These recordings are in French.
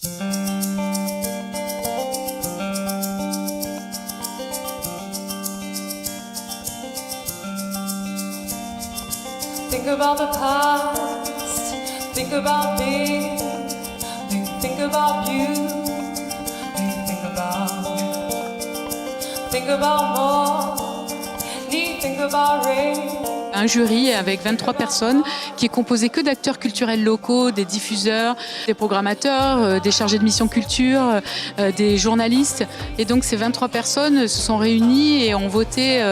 Think about the past, think about me, think about you, think about more, think about rain. Un jury avec 23 personnes qui est composé que d'acteurs culturels locaux, des diffuseurs, des programmateurs, des chargés de mission culture, des journalistes. Et donc ces 23 personnes se sont réunies et ont voté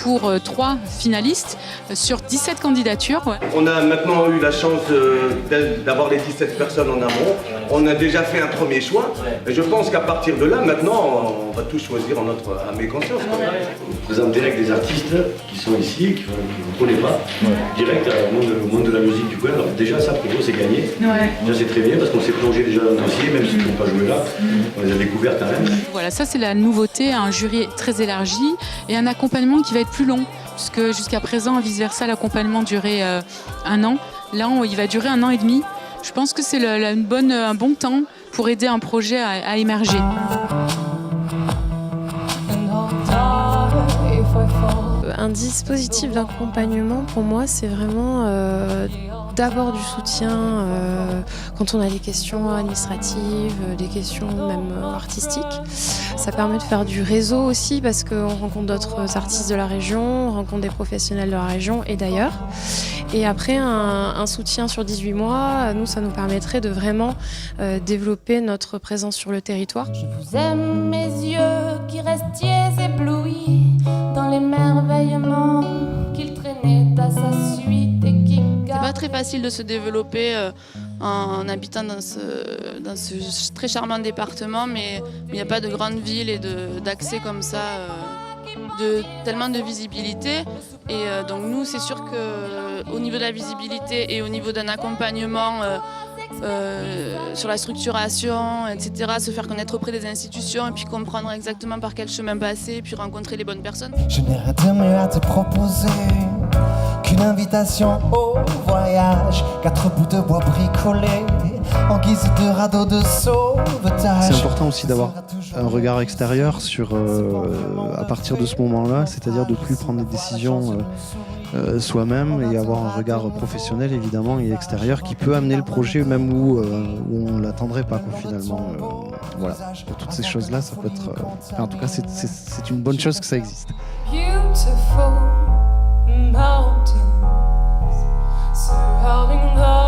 pour 3 finalistes sur 17 candidatures. Ouais. On a maintenant eu la chance d'avoir les 17 personnes en amont. On a déjà fait un premier choix. Et je pense qu'à partir de là, maintenant, on va tous choisir en notre âme et conscience. On présente direct des artistes qui sont ici, qui ne connaît pas, direct au monde de la musique du coin. Alors déjà ça pour eux c'est gagné, déjà c'est très bien parce qu'on s'est plongé déjà dans le dossier, même si on ne peut pas jouer là, on les a découverts quand même. Voilà, ça c'est la nouveauté, un jury très élargi et un accompagnement qui va être plus long, puisque jusqu'à présent, vice versa, l'accompagnement durait 1 an. Là, il va durer 1 an et demi. Je pense que c'est un bon temps pour aider un projet à émerger. Un dispositif d'accompagnement, pour moi, c'est vraiment d'abord du soutien quand on a des questions administratives, des questions même artistiques. Ça permet de faire du réseau aussi parce qu'on rencontre d'autres artistes de la région, on rencontre des professionnels de la région et d'ailleurs. Et après, un soutien sur 18 mois, nous, ça nous permettrait de vraiment développer notre présence sur le territoire. Je vous aime, mes yeux qui restiez éblouis dans l'émerveillement qu'il traînait à sa suite et qui... C'est pas très facile de se développer en habitant dans ce très charmant département, mais il n'y a pas de grande ville et d'accès comme ça, tellement de visibilité. Et donc nous, c'est sûr qu'au niveau de la visibilité et au niveau d'un accompagnement sur la structuration, etc., se faire connaître auprès des institutions et puis comprendre exactement par quel chemin passer et puis rencontrer les bonnes personnes. Je n'ai rien de mieux à te proposer qu'une invitation au voyage. 4 bouts de bois bricolés en guise de radeau de sauvetage. C'est important aussi d'avoir un regard extérieur sur, à partir de ce moment-là, c'est-à-dire de ne plus prendre des décisions soi-même et avoir un regard professionnel évidemment et extérieur qui peut amener le projet même où on ne l'attendrait pas finalement. Voilà, pour toutes ces choses-là, ça peut être... en tout cas, c'est une bonne chose que ça existe. Beautiful mountains surrounding the